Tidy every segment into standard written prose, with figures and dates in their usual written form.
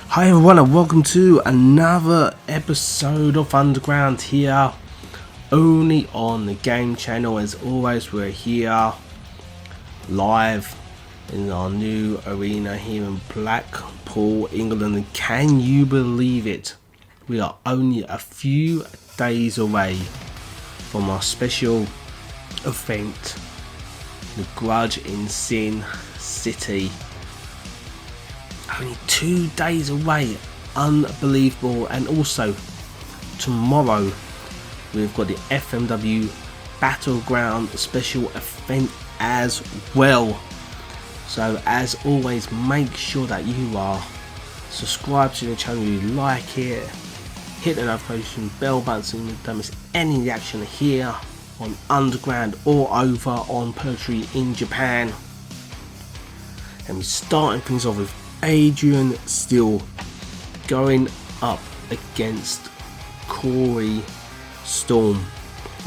Hi everyone and welcome to another episode of Underground here, only on the G.A.M.E channel. As always, we're here live in our new arena here in Blackpool, England. And can you believe it? We are only a few days away from our special event, the Grudge in Sin City. Only 2 days away, unbelievable. And also tomorrow we've got the FMW Battleground special event as well. So as always, make sure that you are subscribed to the channel, you like it, hit the notification bell button so you don't miss any of the action here on Underground or over on Purgatory in Japan. And we're starting things off with Adrian still going up against Corey Storm.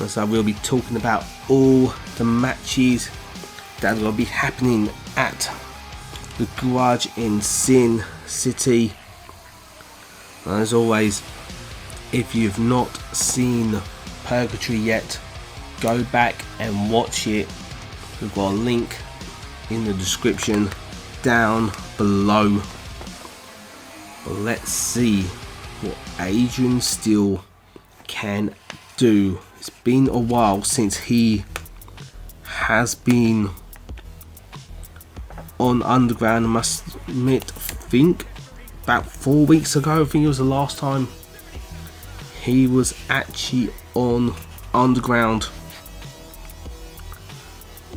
And so we'll be talking about all the matches that will be happening at the Grudge in Sin City. And as always, if you've not seen Purgatory yet, go back and watch it. We've got a link in the description down below. But let's see what Adrian still can do. It's been a while since he has been on Underground. I must admit, I think about 4 weeks ago, I think it was the last time he was actually on Underground.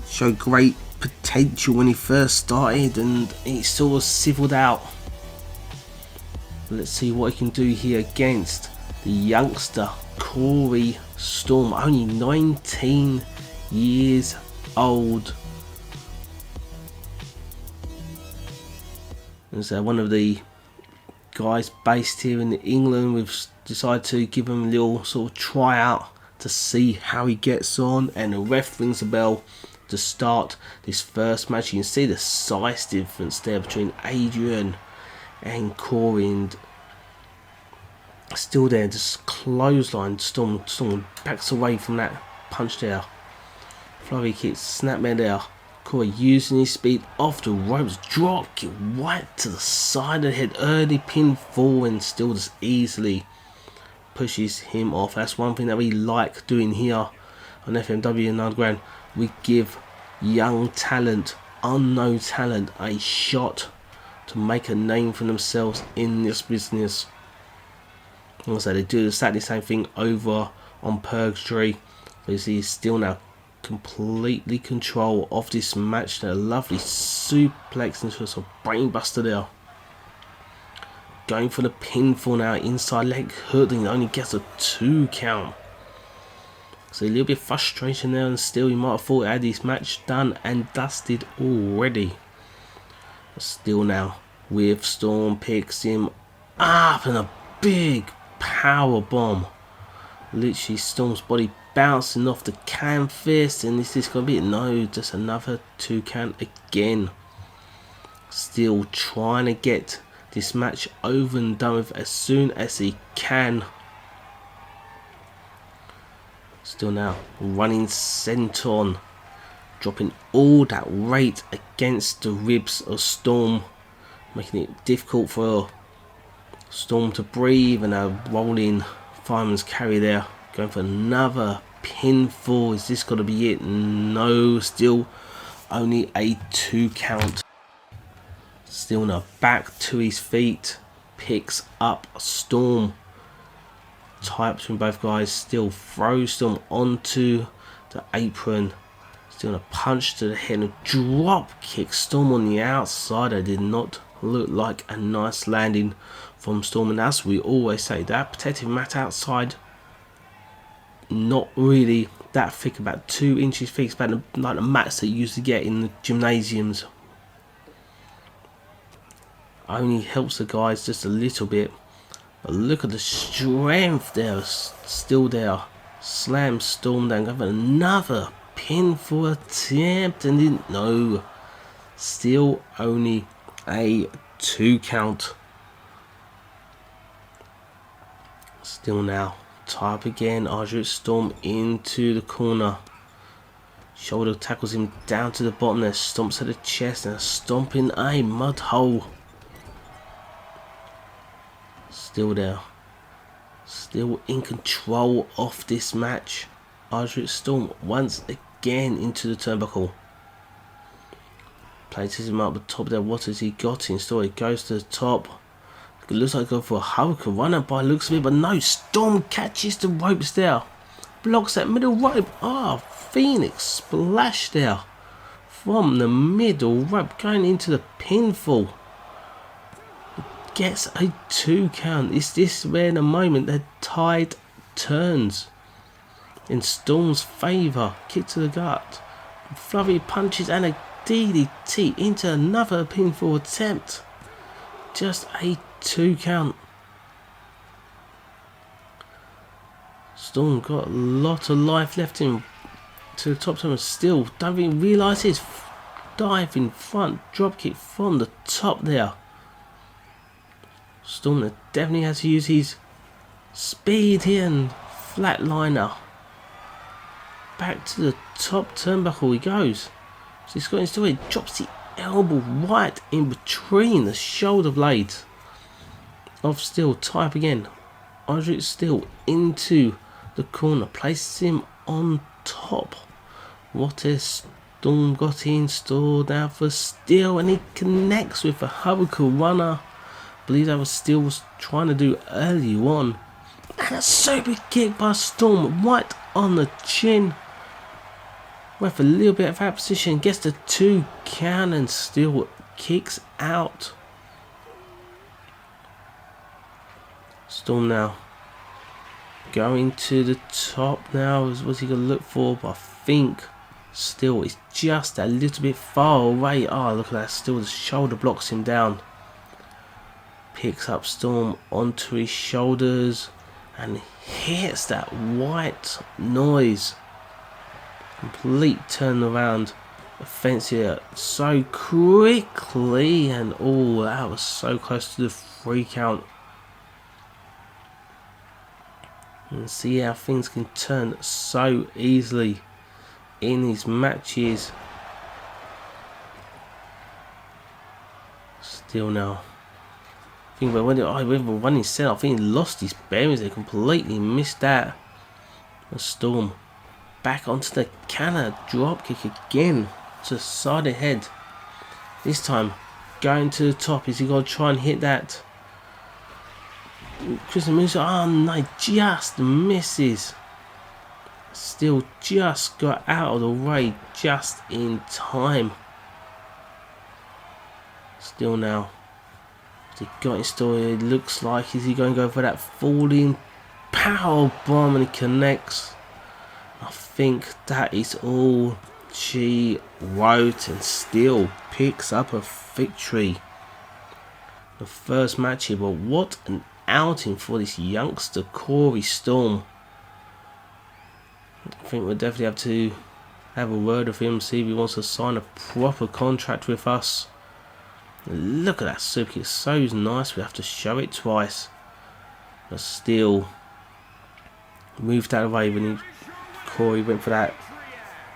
Showed great potential when he first started and he sort of sizzled out. Let's see what he can do here against the youngster Corey Storm, only 19 years old. And so one of the guys based here in England, we've decided to give him a little sort of tryout to see how he gets on, and the ref rings a bell to start this first match. You can see the size difference there between Adrian and Corey, and still there, just clothesline. Storm backs away from that punch there. Flurry kicks, snapmare there. Corey using his speed off the ropes, drop kick right to the side of the head, early pinfall, and still just easily pushes him off. That's one thing that we like doing here on FMW and Underground. We give young talent, unknown talent, a shot to make a name for themselves in this business. Also, they do exactly the same thing over on Purgatory. You see, he's still now completely control of this match. A lovely suplex into a sort of brainbuster there. Going for the pinfall now, inside leg hook, and only gets a 2 count. So a little bit of frustration there, and still you might have thought he had this match done and dusted already. But still now, with Storm picks him up and a big power bomb. Literally Storm's body bouncing off the canvas, and this is going to be it. No, just another 2 count again. Still trying to get this match over and done with as soon as he can. Still now running senton, dropping all that weight against the ribs of Storm, making it difficult for Storm to breathe, and a rolling fireman's carry there. Going for another pinfall. Is this going to be it? No, still only a 2 count. Still now back to his feet, picks up Storm. Tie between both guys, still throws Storm onto the apron. Still a punch to the head and a drop kick. Storm on the outside. It did not look like a nice landing from Storm, and as we always say, that protective mat outside, not really that thick, about 2 inches thick. It's about like the mats that you used to get in the gymnasiums. Only helps the guys just a little bit. But look at the strength there, still there. Slam Storm down, go for another pinfall attempt, and didn't know. Still only a 2 count. Still now. Type again. Adrian Storm into the corner. Shoulder tackles him down to the bottom there. Stomps at the chest and stomping a mud hole. Still there. Still in control of this match. Adrian Storm once again into the turnbuckle. Places him up the top there. What has he got in store? He goes to the top. It looks like go for a hurricane runner by looks of it, but no. Storm catches the ropes there. Blocks that middle rope. Phoenix splash there from the middle rope going into the pinfall. Gets a 2 count. Is this where the moment the tide turns in Storm's favour? Kick to the gut. Flurry punches and a DDT into another pinfall attempt. Just a 2 count. Storm got a lot of life left in to the top turn. Still don't even realise his diving front dropkick from the top there. Storm definitely has to use his speed here and flatliner. Back to the top turnbuckle he goes. So he's got his story. Drops the elbow right in between the shoulder blades of Steel. Type again. Adrian Steel into the corner. Places him on top. What has Storm got in store now for Steel? And he connects with a hurricane runner. I believe that was Steel was trying to do early on. And a super kick by Storm right on the chin. With a little bit of that position, gets the 2 count and Steel kicks out. Storm now going to the top now. What's he going to look for? But I think Steel is just a little bit far away. Look at that. Steel, the shoulder blocks him down. Picks up Storm onto his shoulders and hits that white noise. Complete turnaround offense here so quickly, and that was so close to the 3 count. And see how things can turn so easily in these matches. Still now. I think when the running set, I think he lost his bearings. They completely missed that. The Storm back onto the cannon, drop kick again to the side of the head. This time going to the top. Is he going to try and hit that? Christian moves. No, just misses. Still just got out of the way just in time. Still now. He got his story. It looks like, is he going to go for that falling power bomb, and he connects? I think that is all she wrote, and still picks up a victory. The first match here, but what an outing for this youngster Corey Storm. I think we'll definitely have to have a word with him, see if he wants to sign a proper contract with us. Look at that super kick, so nice. We have to show it twice. But still moved out of the way when Corey went for that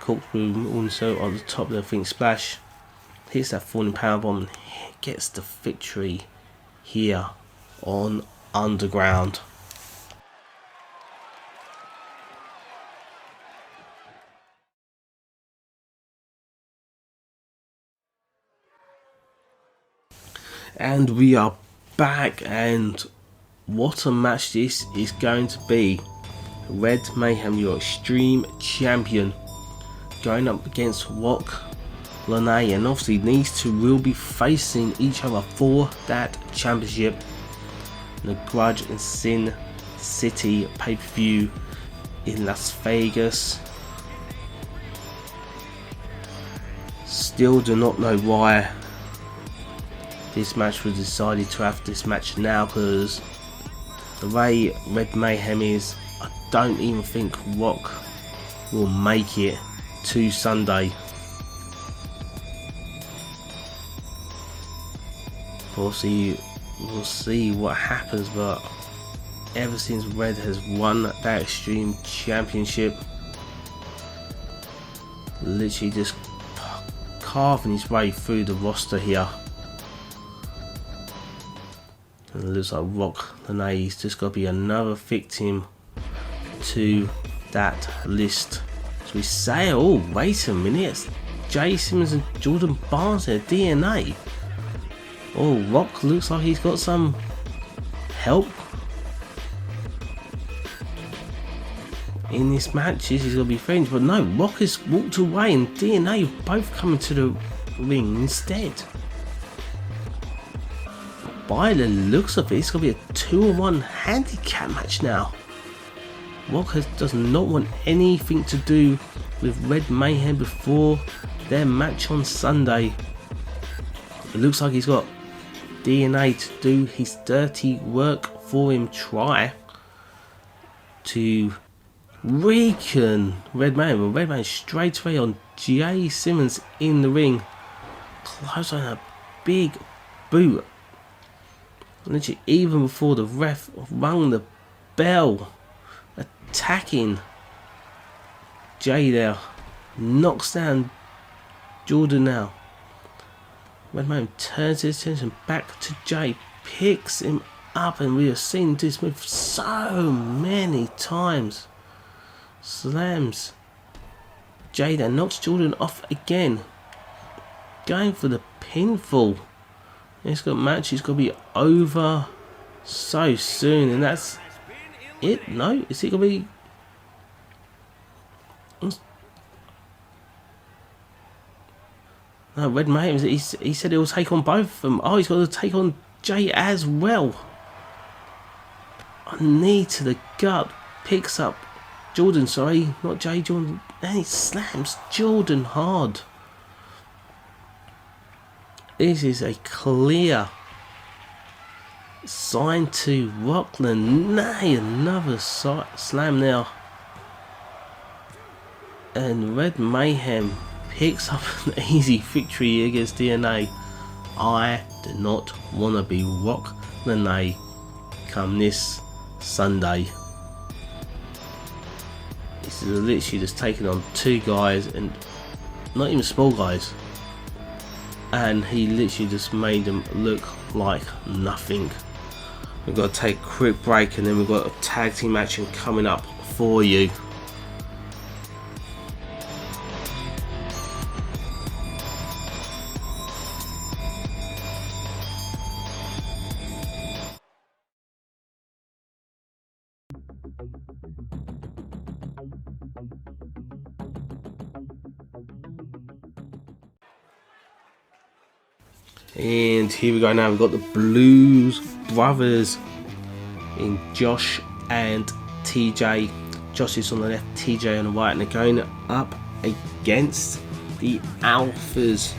corkscrew. Also on the top there, thing splash. Hits that falling powerbomb and gets the victory here on Underground. And we are back, and what a match this is going to be. Red Mayheim, your Extreme Champion, going up against Roc Leone, and obviously these two will be facing each other for that championship. The Grudge and Sin City pay-per-view in Las Vegas. Still do not know why this match was decided to have this match now, because the way Red Mayhem is, I don't even think Roc will make it to Sunday. We'll see what happens, but ever since Red has won that Extreme Championship. Literally just carving his way through the roster here. And it looks like Roc Leone is just got to be another victim to that list. So we say, oh wait a minute, it's Jay Simmons and Jordan Barnes there, DNA. Oh, Roc looks like he's got some help in this match. He's going to be friends, but no, Roc has walked away and DNA have both coming to the ring instead. By the looks of it, it's going to be a 2-on-1 handicap match now. Roc does not want anything to do with Red Mayhem before their match on Sunday. It looks like he's got DNA to do his dirty work for him. Try to weaken Red Mayhem, but Red Mayhem straight away on Jay Simmons in the ring. Close on a big boot. Literally, even before the ref rung the bell, attacking Jay there. Knocks down Jordan now. Red Mayhem turns his attention back to Jay, picks him up, and we have seen this move so many times. Slams Jay there, knocks Jordan off again. Going for the pinfall. It's got match, it's got to be over so soon, and that's it. No, is it going to be? No, Red Mayhem, he said he'll take on both of them. Oh, he's got to take on Jay as well. A knee to the gut, picks up Jordan, sorry, not Jay, Jordan, and he slams Jordan hard. This is a clear sign to Roc Leone. Another slam now. And Red Mayhem picks up an easy victory against DNA. I do not want to be Roc Leone come this Sunday. This is literally just taking on two guys, and not even small guys. And he literally just made them look like nothing. We've got to take a quick break, and then we've got a tag team action coming up for you. And here we go now, we've got the Blues Brothers in Josh and TJ. Josh is on the left, TJ on the right, and they're going up against the Alphas.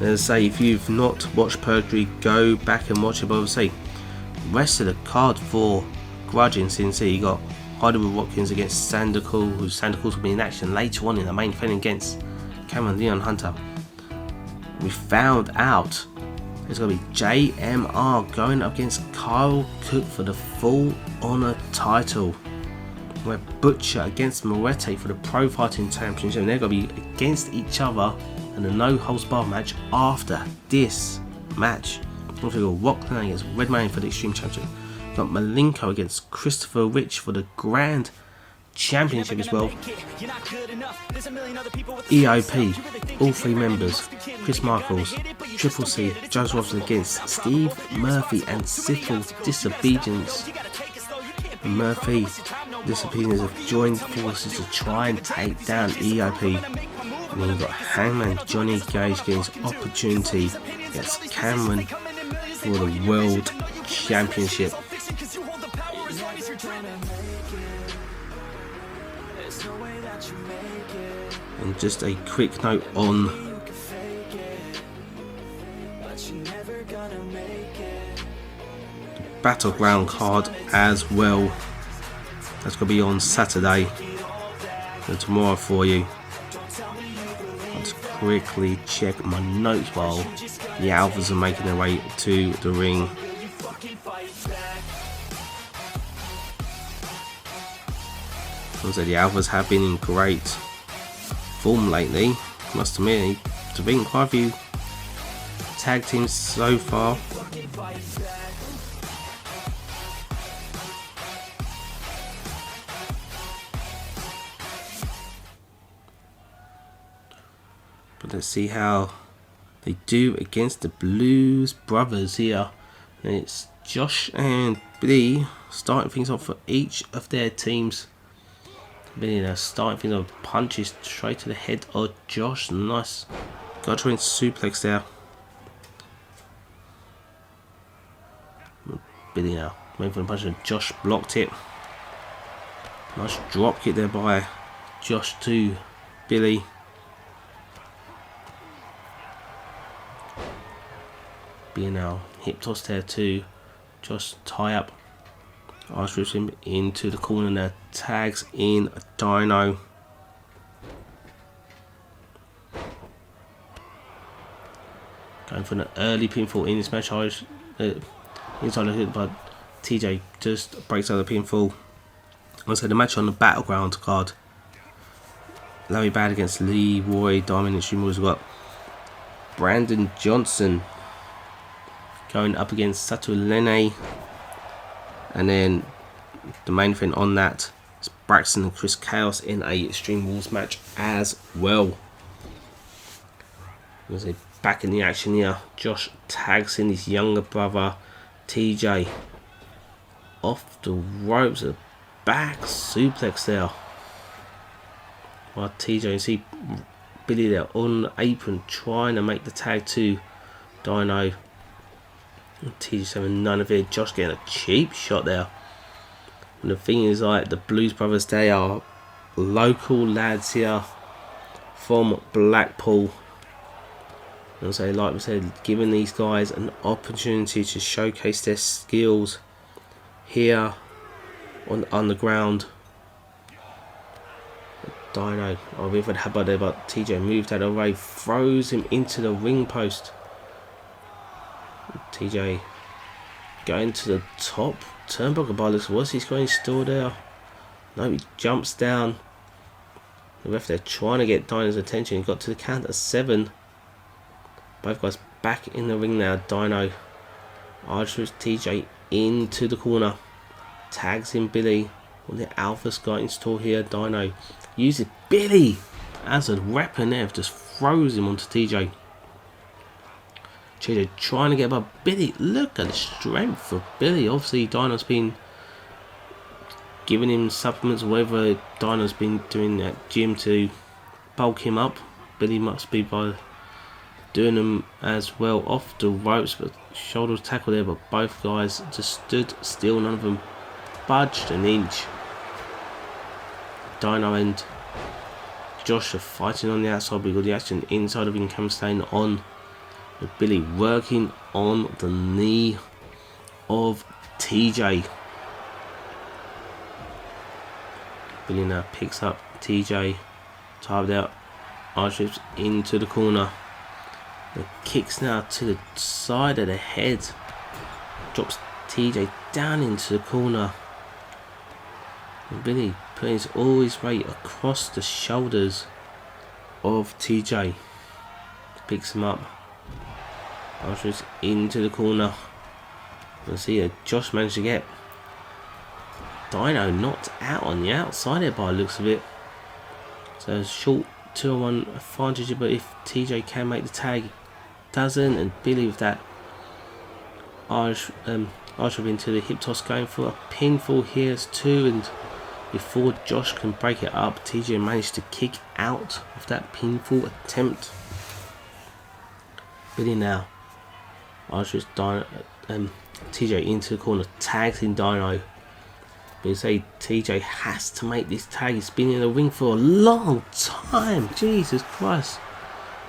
As I say, if you've not watched Purgatory, go back and watch it. But I would say, rest of the card for Grudge in CNC, you got Hollywood Watkins against Sandoval, who Sandoval will be in action later on in the main event against Cameron Lyon-Hunter. We found out there's going to be G.A.M.E going up against Kyle Cook for the Full Honor title. We're Butcher against Muerte for the Pro Fighting Championship, and they're going to be against each other in a no holds barred match after this match. We've got Roc Leone against Red Mayheim for the Extreme Championship. We've got Malenko against Christopher Rich for the Grand Championship as well. EOP, all three members, Chris Michaels, Triple C, Joseph Robson against Steve Murphy and Civil Disobedience. Murphy Disobedience have joined forces to try and take down EOP. And then we've got Hangman Johnny Gage against Opportunity against Cameron for the World Championship. And just a quick note on the Battleground card as well. That's going to be on Saturday and tomorrow for you. I'll just quickly check my notes while the alphas are making their way to the ring. So the alphas have been in great form lately. Must admit, there's been quite a few tag teams so far. But let's see how they do against the Blues Brothers here. And it's Josh and Billy starting things off for each of their teams. Billy now starting things off, punches straight to the head of Josh. Nice guttering suplex there. Billy now moving for the punch, and Josh blocked it. Nice drop kick there by Josh to Billy. Billy now hip toss there to Josh, tie up. Ice rips him into the corner now, tags in Dino. Going for an early pinfall in this match. Inside the hook, but TJ just breaks out the pinfall. Also, the match on the Battleground card. Larry Bad against Leroy Diamond Extreme Rules. We've got Brandon Johnson going up against Sato Lene. And then the main event on that is Braxton and Chris Chaos in a Extreme Rules match as well. Back in the action here. Josh tags in his younger brother TJ off the ropes. A back suplex there. While TJ, you see Billy there on the apron trying to make the tag to Dino. TJ's having none of it. Josh getting a cheap shot there. And the thing is, like, the Blues Brothers, they are local lads here from Blackpool. And so, like we said, giving these guys an opportunity to showcase their skills here on the underground. Dino, we've had Habba there, but TJ moved out of the way, throws him into the ring post. TJ going to the top turnbuckle by looks. Was he's going still there? No, he jumps down. The ref there trying to get Dino's attention. He got to the count of 7. Both guys back in the ring now. Dino arches TJ into the corner. Tags in Billy. Well, the Alpha's got in store here. Dino uses Billy as a weapon there. Just throws him onto TJ. TJ trying to get above Billy. Look at the strength of Billy. Obviously, Dino's been giving him supplements, whatever Dino's been doing at gym to bulk him up. Billy must be by doing them as well off the ropes, but shoulder tackle there, but both guys just stood still. None of them budged an inch. Dino and Josh are fighting on the outside. We've got the action inside of income staying on. With Billy working on the knee of TJ. Billy now picks up TJ, tied out, arches into the corner. The kicks now to the side of the head. Drops TJ down into the corner. And Billy puts all his weight across the shoulders of TJ. Picks him up. Arches into the corner. You'll see that Josh managed to get Dino knocked out on the outside there by the looks of it. So a short 2-on-1 advantage, but if TJ can make the tag, doesn't, and Billy with that Irish into the hip toss, going for a pinfall here as 2, and before Josh can break it up, TJ managed to kick out of that pinfall attempt. Billy now Irish TJ into the corner, tags in Dino. But you say TJ has to make this tag. He's been in the ring for a long time. Jesus Christ.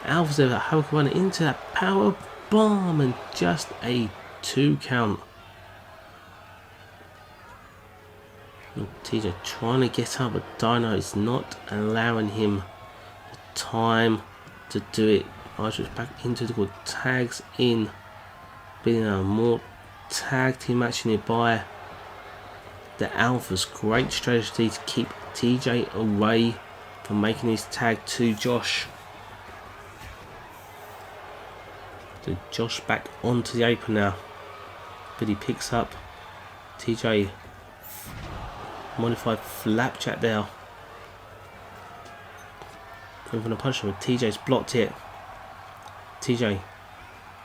Alpha's there, Hurricane into that power bomb, and just a 2 count. And TJ trying to get up, but Dino is not allowing him the time to do it. Archer's back into the tags in. Being a more tag team match nearby. The Alphas, great strategy to keep TJ away from making his tag to Josh. So Josh back onto the apron now. Billy picks up TJ. Modified flapjack there. Going for the punch, but TJ's blocked it. TJ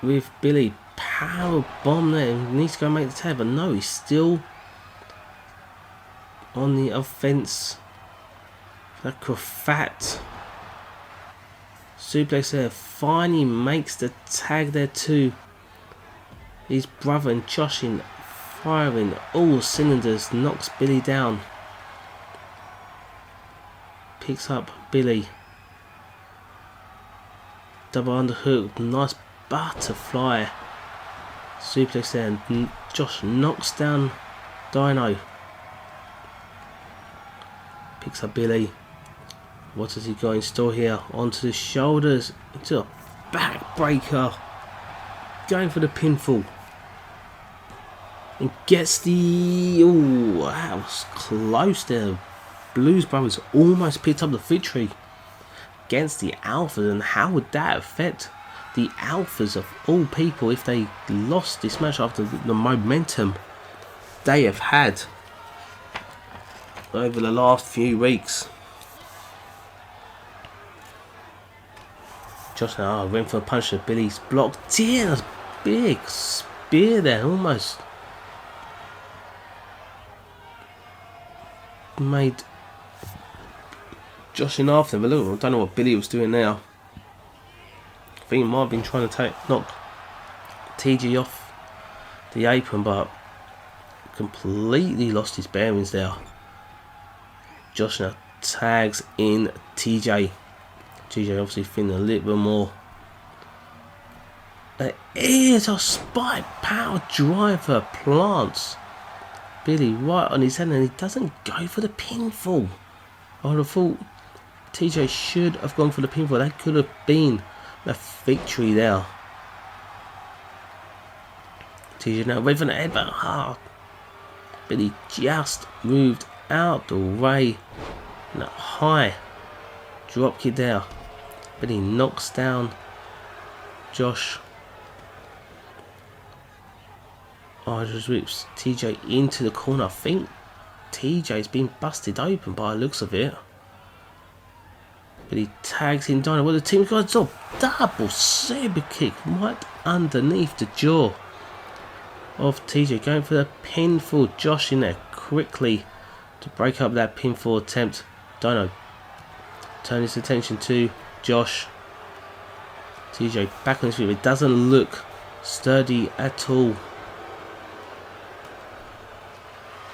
with Billy. Power bomb there. He needs to go make the tag, but no, he's still on the offense. That Cravat suplex there. Finally makes the tag there too. His brother and Josh in firing all cylinders. Knocks Billy down. Picks up Billy. Double underhook. Nice butterfly suplex there, and Josh knocks down Dino. Picks up Billy. What has he got in store here? Onto the shoulders, into a backbreaker. Going for the pinfall. And gets the... Oh, that was close there. Blues Brothers almost picked up the victory against the Alphas, and how would that affect the Alphas of all people if they lost this match after the momentum they have had over the last few weeks? Josh now went for a punch that Billy's blocked in. A big spear there, almost made Josh in after, but look, I don't know what Billy was doing now. I think he might have been trying to knock TG off the apron, but completely lost his bearings there. Josh now tags in TJ. TJ obviously feeling a little bit more. There is a spike power driver, plants Billy right on his head, and he doesn't go for the pinfall. I would have thought TJ should have gone for the pinfall. That could have been the victory there. TJ now went for the headbutt hard. Billy just moved out the way. And a high drop kick there. Billy knocks down Josh. Oh, just whips TJ into the corner. I think TJ's been busted open by the looks of it. But he tags in Dino. Well, the team's got a double super kick right underneath the jaw of TJ. Going for the pinfall. Josh in there quickly to break up that pinfall attempt. Dino turn his attention to Josh. TJ back on his feet. It doesn't look sturdy at all.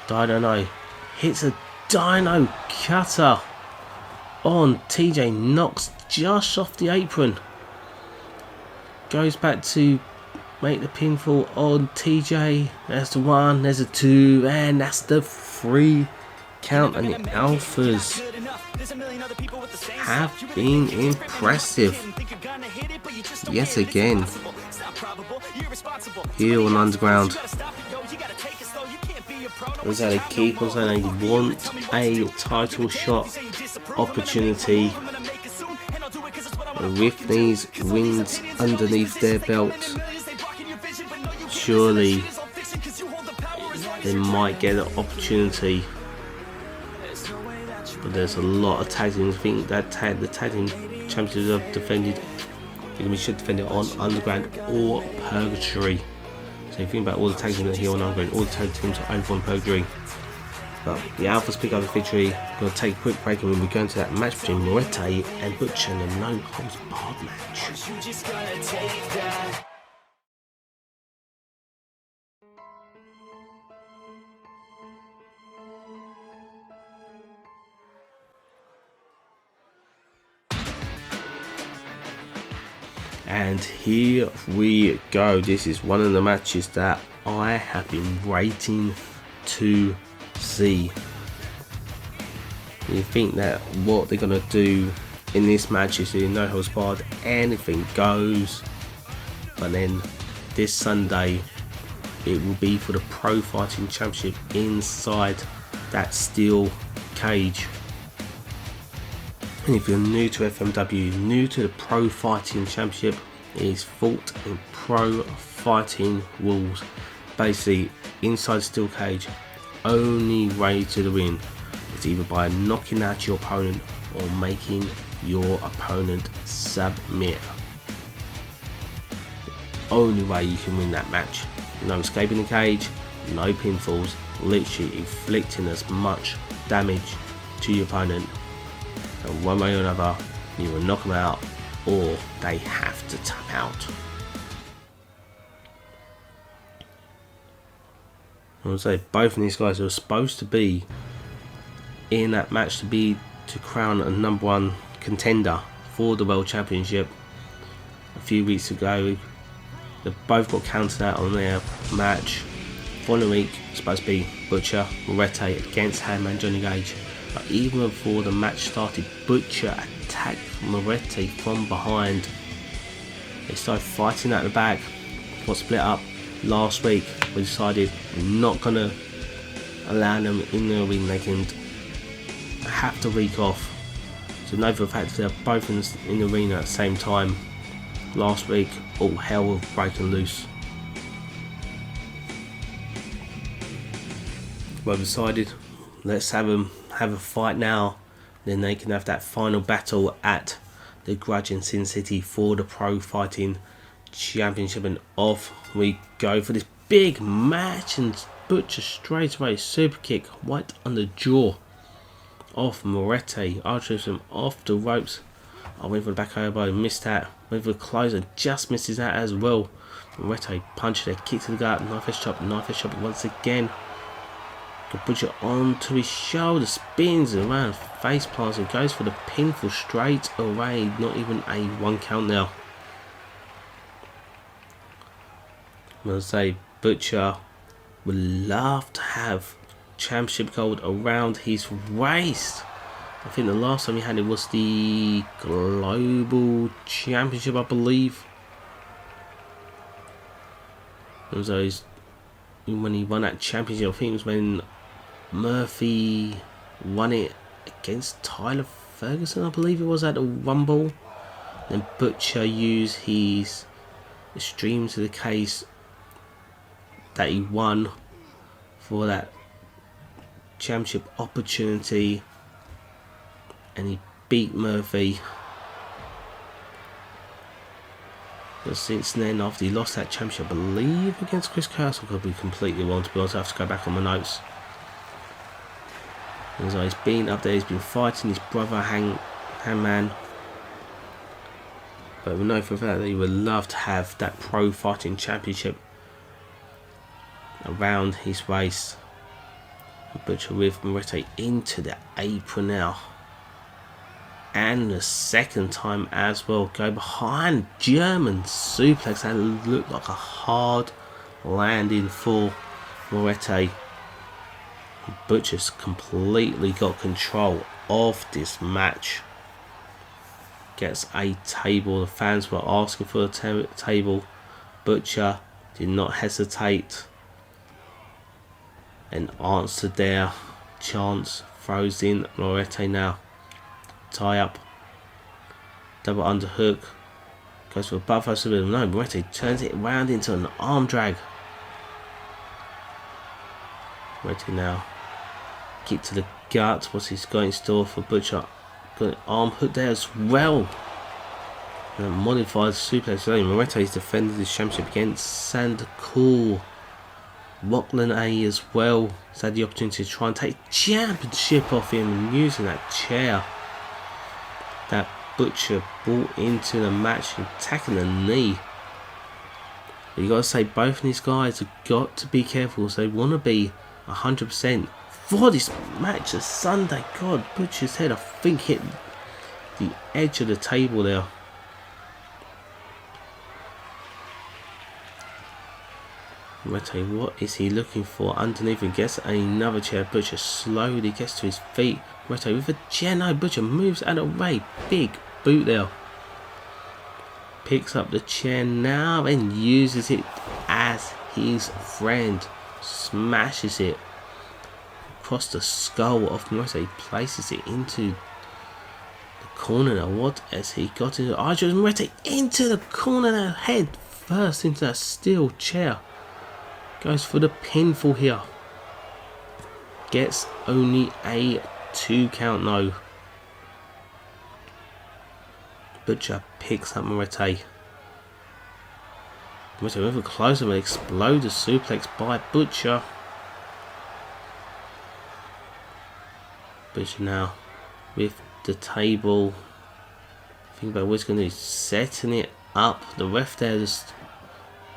Dino hits a Dino cutter on TJ, knocks Josh off the apron. Goes back to make the pinfall on TJ. There's the 1, there's a 2, and that's the 3 count. And the Alphas have been impressive yet again here on Underground. Is that they keep on saying they want a title shot opportunity with these wins underneath their belt? Surely they might get an opportunity, but there's a lot of tag teams. I think that the tag team champions have defended. We should defend it on Underground or Purgatory. So if you think about all the tag teams that are here on Underground, all the tag teams are over on Purgatory. But the Alphas pick up the victory. We're going to take a quick break, and we'll be going to that match between Muerte and Butcher in a no holds barred match. And here we go. This is one of the matches that I have been waiting to see. You think that what they're going to do in this match is no holds barred, anything goes. But then this Sunday it will be for the Pro Fighting Championship inside that steel cage. And if you're new to FMW, new to the Pro Fighting Championship, it is fought in pro fighting rules. Basically, inside steel cage, only way to the win is either by knocking out your opponent or making your opponent submit. The only way you can win that match. No escaping the cage, no pinfalls, literally inflicting as much damage to your opponent. And one way or another, you will knock them out or they have to tap out. I would say both of these guys are supposed to be in that match to crown a #1 contender for the World Championship. A few weeks ago, they both got counted out on their match. Following week, it's supposed to be Butcher, Muerte against Hangman Johnny Gage. But even before the match started, Butcher attacked Muerte from behind. They started fighting at the back. Got split up. Last week, we decided we're not going to allow them in the ring. They can have the week off. So know for the fact they're both in the arena at the same time. Last week, all hell was breaking loose. Well, decided, let's have a fight now. Then they can have that final battle at the Grudge in Sin City for the Pro Fighting Championship. And off we go for this big match. And Butcher straight away, super kick right on the jaw off Muerte. Archers him off the ropes. I went for the back elbow, missed that. Went for the closer, just misses that as well. Muerte punch there, kick to the gut, knife edge chop once again. The Butcher onto his shoulder, spins around, face plants and goes for the pinfall straight away. Not even a 1 count now. I'm going to say Butcher would love to have championship gold around his waist. I think the last time he had it was the Global Championship, I believe. And so when he won that championship, I think it was when Murphy won it against Tyler Ferguson, I believe it was, at the Rumble. Then Butcher used his Extreme to the case that he won for that championship opportunity, and he beat Murphy. But since then, after he lost that championship, I believe against Chris Curse, I could be completely wrong, to be honest. I have to go back on my notes. And so he's been up there, he's been fighting his brother Hangman. But we know for a fact that he would love to have that Pro Fighting Championship around his waist. Butcher with Muerte into the apron now. And the second time as well, go behind, German suplex. That looked like a hard landing for Muerte. Butcher's completely got control of this match. Gets a table. The fans were asking for a table. Butcher did not hesitate and answered their chance. Throws in Muerte now. Tie up, double underhook, goes for a buffalo. No, Muerte turns it around into an arm drag. Muerte now, kick to the gut. What's he's got in store for Butcher? Got an arm hook there as well. And a modified suplex. Muerte's defended his championship against Sand Cool. Roc Leone as well. He's had the opportunity to try and take championship off him and using that chair that Butcher brought into the match, attacking the knee. But you got to say, both of these guys have got to be careful. So they want to be 100% for this match this Sunday. God, Butcher's head, I think, hit the edge of the table there. Muerte, what is he looking for underneath? And gets another chair. Butcher slowly gets to his feet. Muerte with a chair. No, Butcher moves out of the way. Big boot there. Picks up the chair now and uses it as his friend. Smashes it across the skull of Muerte. Places it into the corner now. What has he got into? Adrian Muerte into the corner now. Head first into that steel chair. Goes for the pinfall here. Gets only a 2 count, no. Butcher picks up Muerte. Muerte with a closer will explode the suplex by Butcher. Butcher now with the table. Think about what he's going to do. Setting it up. The ref there just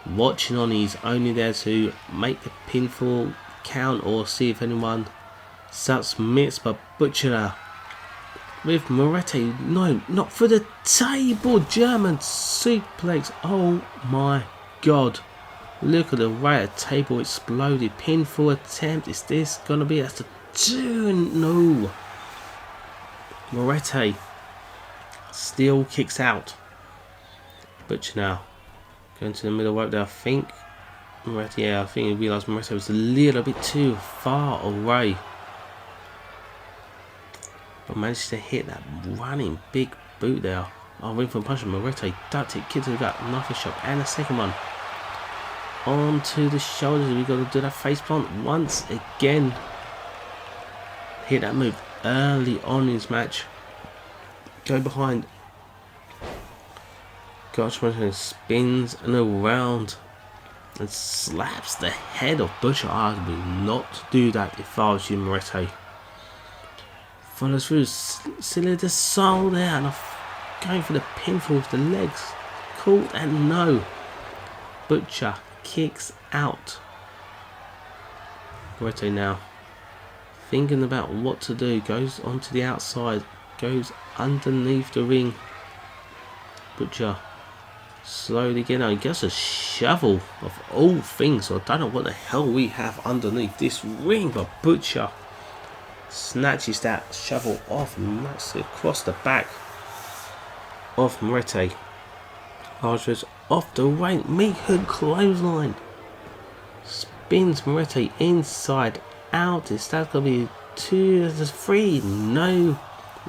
watching on. He's only there to make the pinfall count or see if anyone submits, but Butcher with Muerte. No, not for the table. German suplex. Oh my god. Look at the way the table exploded. Pinfall attempt. Is this gonna be? That's the 2. No. Muerte still kicks out. Butcher now going to the middle rope there, I think. Muerte, yeah, I think he realised Muerte was a little bit too far away. But managed to hit that running big boot there. Oh, went for a punch. Muerte ducked it, kicked to the gut, knife shot, and a second one. Onto the shoulders. We got to do that face plant once again. Hit that move early on in his match. Go behind. Gosh, Muerte spins and around and slaps the head of Butcher. I would not do that if I was you, Muerte. Follows through, silly the soul there, and going for the pinfall with the legs. Caught and no. Butcher kicks out. Muerte now thinking about what to do. Goes onto the outside. Goes underneath the ring. Butcher slowly getting out. He gets a shovel of all things. So I don't know what the hell we have underneath this ring, but Butcher snatches that shovel off and knocks it across the back of Muerte. Adrian's off the right meat hook clothesline. Spins Muerte inside out. Is that going to be 2? There's 3. No.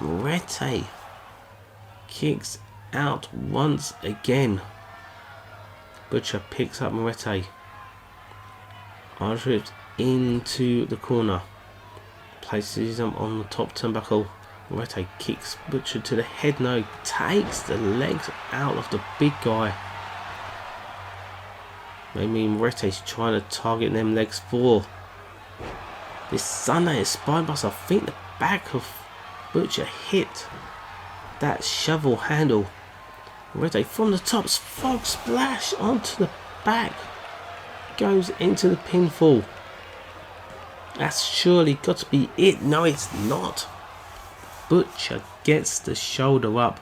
Muerte kicks out once again. Butcher picks up Muerte. Adrian into the corner. Places him on the top turnbuckle. Muerte kicks Butcher to the head. No, takes the legs out of the big guy. Maybe Muerte's trying to target them legs for this Sunday spine buster. I think the back of Butcher hit that shovel handle. Muerte from the top, frog splash onto the back. Goes into the pinfall. That's surely got to be it. No, it's not. Butcher gets the shoulder up.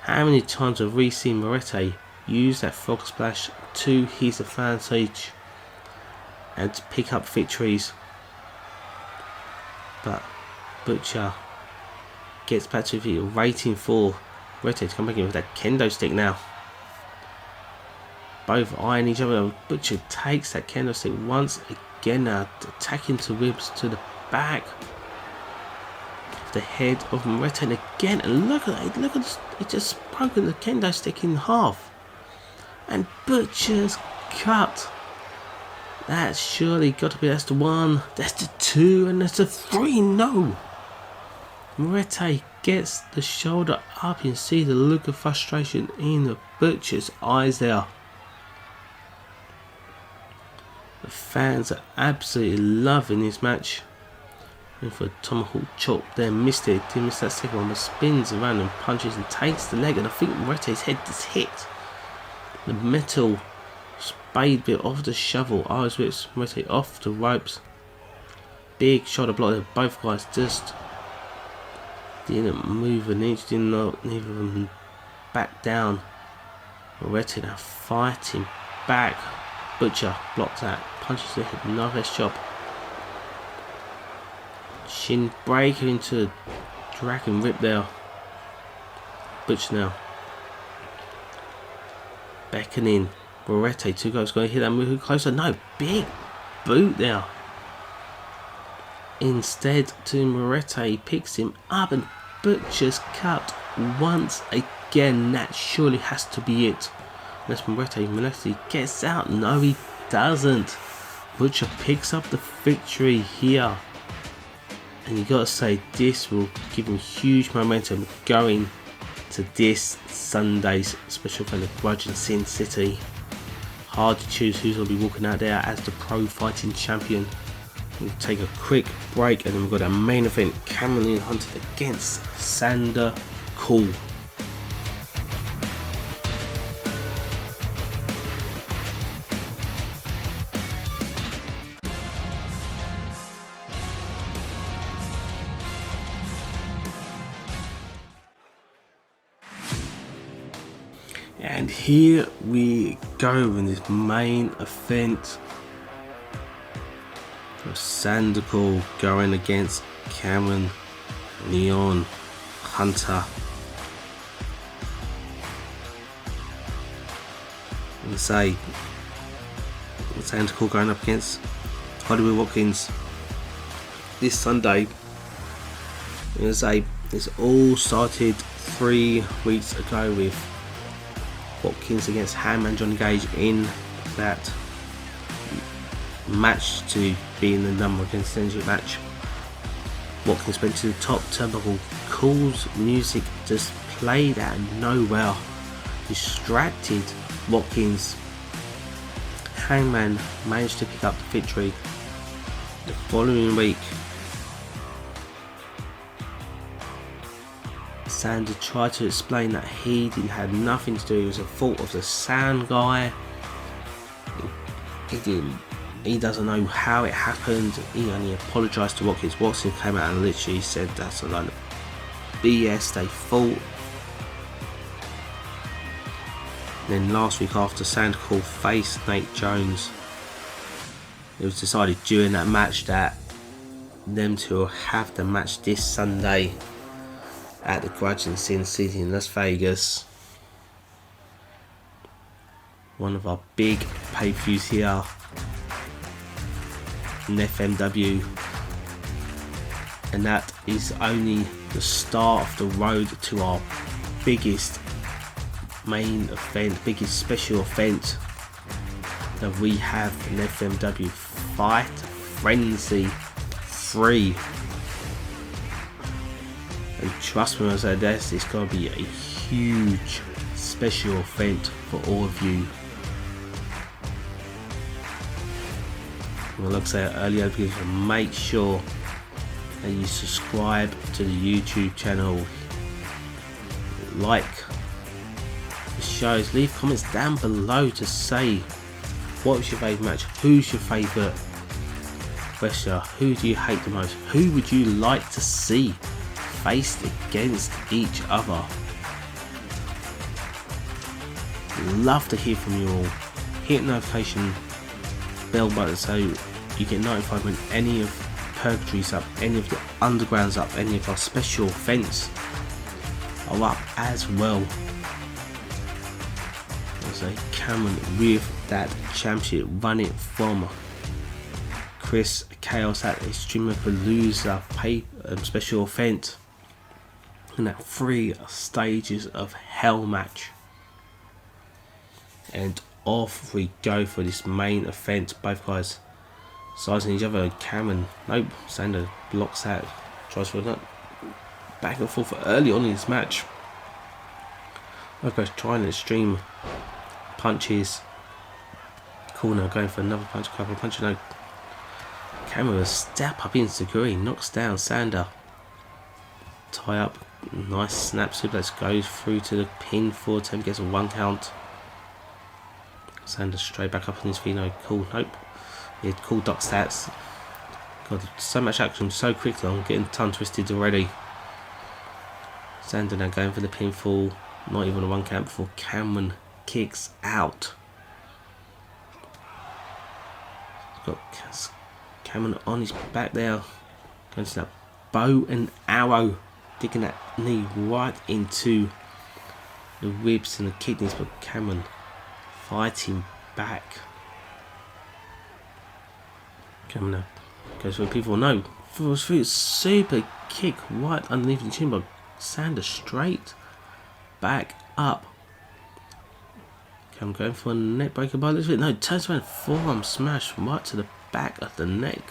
How many times have we seen Muerte use that frog splash to his advantage and to pick up victories? But Butcher gets back to the waiting for Muerte to come back in with that kendo stick now. Both eyeing each other. Butcher takes that kendo stick once again now, attacking to ribs to the back of the head of Muerte, and again, and look at it, look at this, it just broken the kendo stick in half. And Butcher's cut. That's surely got to be, that's the 1, that's the 2, and that's the 3. No. Muerte gets the shoulder up. You can see the look of frustration in the Butcher's eyes there. The fans are absolutely loving this match. And for a tomahawk chop there, missed it. Didn't miss that second one, but spins around and punches and takes the leg. And I think Muerte's head is hit. The metal spade bit off the shovel. Eyes whips Muerte off the ropes. Big shoulder block there. Both guys just didn't move an inch. Did not, neither of them back down. Muerte now fighting back. Butcher blocks that, punches the head, nice job. Shin breaker into dragon rip there. Butcher now. Beckoning. Muerte, 2 goes, going to hit that move closer. No, big boot there. Instead to Muerte, picks him up and Butcher's cut once again. That surely has to be it. Unless Muerte gets out. No, he doesn't. Butcher picks up the victory here. And you gotta say, this will give him huge momentum going to this Sunday's special event of Grudge and Sin City. Hard to choose who's going to be walking out there as the pro fighting champion. We'll take a quick break and then we've got our main event, Lyon-Hunter against Sander Cool. And here we go in this main event. Sander Cool going against Lyon-Hunter. And say Sander Cool going up against Hollywood Watkins this Sunday. And say it's all started 3 weeks ago with Watkins against Ham and Johnny Gage in that match to be in the number contenders match. Watkins went to the top turnbuckle. Cool's music just played out of nowhere, distracted Watkins. Hangman managed to pick up the victory. The following week, Sander tried to explain that he didn't have nothing to do. It was a fault of the sound guy. He doesn't know how it happened. He only apologised to Watkins. Watkins came out and literally said that's a load of BS, they thought. Then last week, after Sander Cool faced Nate Jones, it was decided during that match that them two will have the match this Sunday at the Grudge and Sin City in Las Vegas. One of our big pay-per-views here in FMW, and that is only the start of the road to our biggest main event, biggest special event that we have in FMW, Fight Frenzy 3. And trust me when I say this, it's going to be a huge special event for all of you. Well, like I said earlier, please make sure that you subscribe to the YouTube channel, like the shows, leave comments down below to say what's your favourite match, who's your favourite wrestler, who do you hate the most, who would you like to see faced against each other. Love to hear from you all. Hit the notification bell button so you get notified when any of Purgatory's up, any of the Underground's up, any of our special events are up as well. As a Cameron with that championship running from Chris Chaos at Extreme Palooza special event, and that 3 stages of hell match. And off we go for this main event. Both guys sizing each other. Cameron, nope, Sander blocks out, tries for that back and forth early on in this match. Both guys trying extreme punches. Cool now going for another punch, couple of punches. No, Cameron will step up into the green, knocks down Sander. Tie up, nice snap suplex, goes through to the pin for attempt, gets a 1 count. Sander straight back up on his feet. No, Cool, nope. He had Cool duck stats. Got so much action so quickly, I'm getting tongue twisted already. Sander now going for the pinfall, not even a 1 count before Cameron kicks out. Got Cameron on his back there. Going to that bow and arrow. Digging that knee right into the ribs and the kidneys. But Cameron fighting back. Cameron now goes for people. No. Falls through. Super kick right underneath the chin. But Sander straight back up. Cameron going for a neck breaker by this bit. No, turns around, forearm smash right to the back of the neck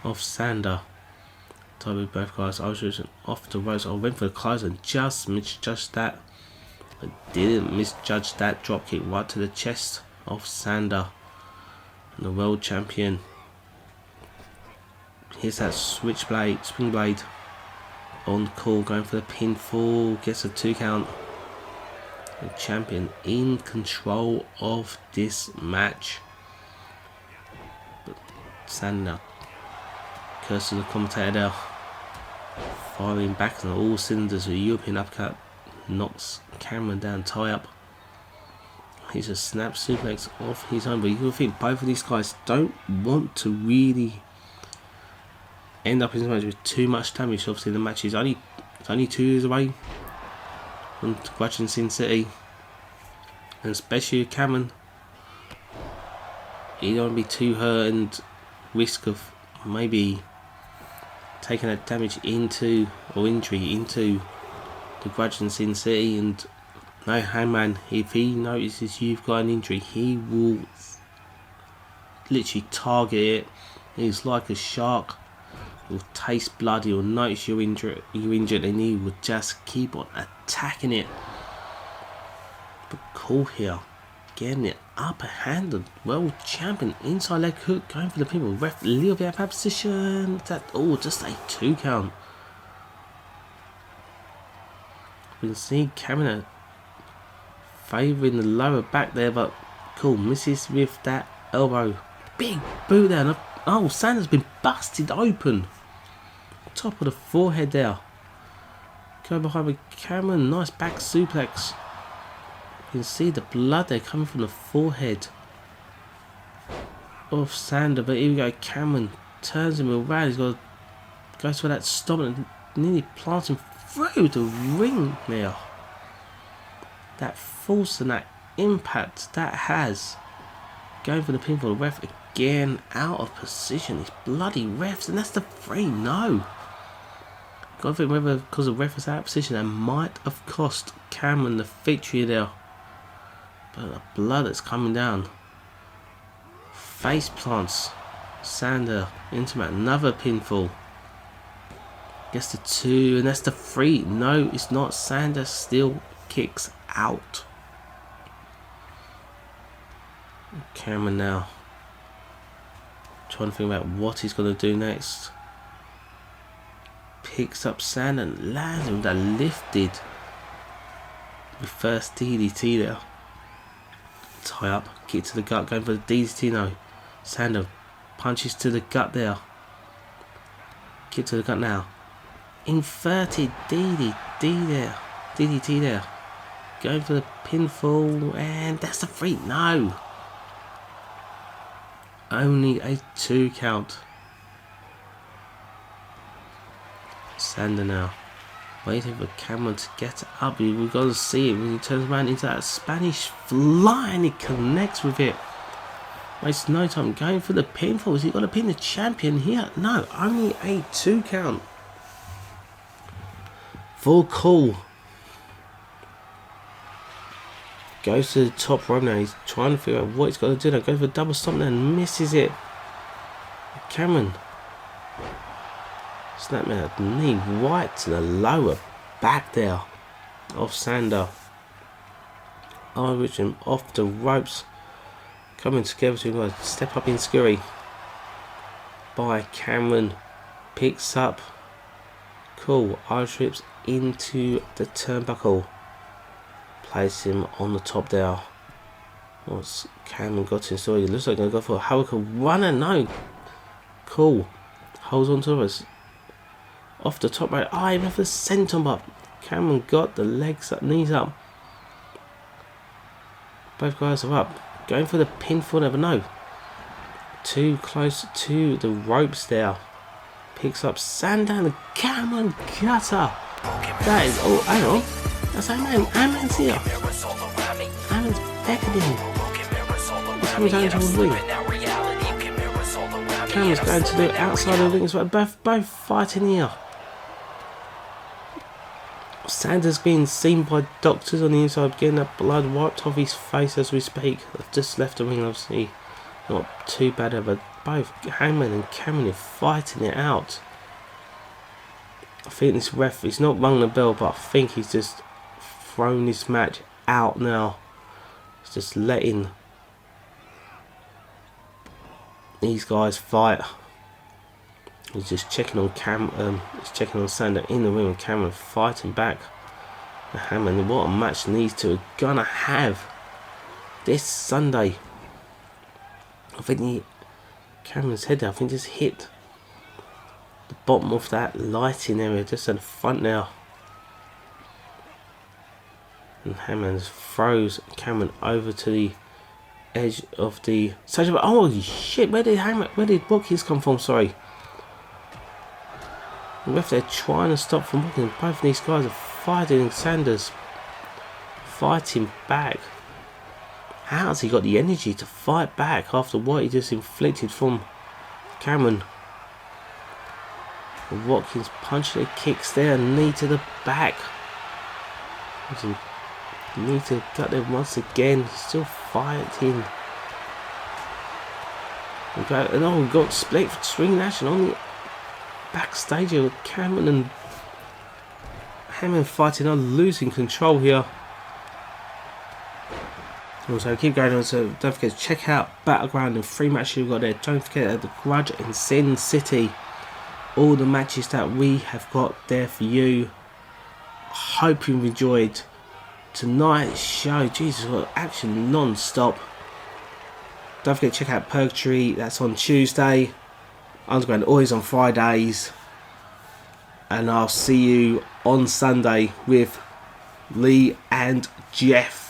of Sander. Tied with both guys. I was just off the ropes. I went for the close and just misjudged that. I didn't misjudge that drop kick right to the chest of Sander, the world champion. Here's that switchblade, spring blade on call, going for the pinfall. Gets a 2 count. The champion in control of this match. But Sander curses the commentator there, firing back on all cylinders. A European uppercut knocks Cameron down, tie up. He's a snap suplex off his own, but you can think both of these guys don't want to really end up in this match with too much damage. Obviously the match is only 2 years away from Grudge Sin City, and especially Cameron, you don't want to be too hurt and risk of maybe taking that damage into, or injury into, the Grudge Sin City. And no, Hangman, if he notices you've got an injury, he will literally target it. He's like a shark. He'll taste blood, he'll notice you're injured, and he will just keep on attacking it. But cool here, getting it upper hand, the world champion, inside leg hook, going for the people. Ref a little bit out of position. That, oh, just a 2 count. We can see Cameron favouring the lower back there, but cool, misses with that elbow. Big boot there. Oh, Sander's been busted open. Top of the forehead there. Go behind with Cameron. Nice back suplex. You can see the blood there coming from the forehead of Sander. But here we go. Cameron turns him around. He's got goes for that stop and nearly plants him through the ring there. That force and that impact that has. Going for the pinfall. The ref again out of position. These bloody refs, and that's the 3. No. Got to think whether because the ref was out of position, that might have cost Cameron the victory there. But the blood that's coming down. Face plants Sander into another pinfall. Gets the 2, and that's the 3. No, it's not. Sander still kicks out. Cameron now trying to think about what he's going to do next. Picks up Sander and lands him with that lifted reverse DDT there. Tie up, kick to the gut, going for the DDT now. Sander punches to the gut there. Kick to the gut now. Inverted DDT there. DDT there. Going for the pinfall, and that's the 3. No. Only a 2 count. Sander now waiting for Cameron to get up. We've got to see it when he turns around into that Spanish fly, and he connects with it. Wastes no time going for the pinfall. Has he got to pin the champion here? No, only a 2 count. Full call. Goes to the top rope now. He's trying to figure out what he's got to do now. Goes for a double stomp and misses it. Cameron snapping that knee right to the lower back there of Sander. Irish him off the ropes. Coming together to step up in scurry by Cameron. Picks up. Cool. Irish whips into the turnbuckle. Place him on the top there. What's Cameron got to install? He looks like they're going to go for a Hurricane Runner. No. Cool. Holds on to us. Off the top right. Ah, even for the senton up. Cameron got the legs up, knees up. Both guys are up. Going for the pinfall, never know. too close to the ropes there. Picks up Sandown and Cameron Cutter. That is, oh, hang on. That's Amen's here. Amen's beckoning. He's coming down to the ring. Cameron's going to the outside of the ring as well. Both fighting here. Sanders being seen by doctors on the inside, getting that blood wiped off his face as we speak. I've just left the ring, obviously. Not too bad, but both Hangman and Cameron are fighting it out. I think this ref, he's not rung the bell, but I think he's just thrown this match out now. He's just letting these guys fight. He's just checking on he's checking on Sander in the ring, and Cameron fighting back. And Hammond, what a match these two are gonna have this Sunday. I think Cameron's head there, I think just hit the bottom of that lighting area, just at the front now. And Hammond throws Cameron over to the edge of the stage. Oh shit, where did Watkins come from? Sorry. The ref there trying to stop from Watkins. Both of these guys are fighting. Sanders fighting back. How has he got the energy to fight back after what he just inflicted from Cameron? Watkins punching the kicks there, knee to the back. Knee to gut there once again, still fighting. And oh, we got split swing action on the backstage with Cameron and Hammond fighting on, losing control here. Also keep going on, so don't forget to check out Battleground and 3 matches we've got there. Don't forget the Grudge in Sin City. All the matches that we have got there for you. Hope you've enjoyed tonight's show. Jesus, what action non-stop. Don't forget to check out Purgatory, that's on Tuesday. Underground always on Fridays. And I'll see you on Sunday with Lee and Jeff.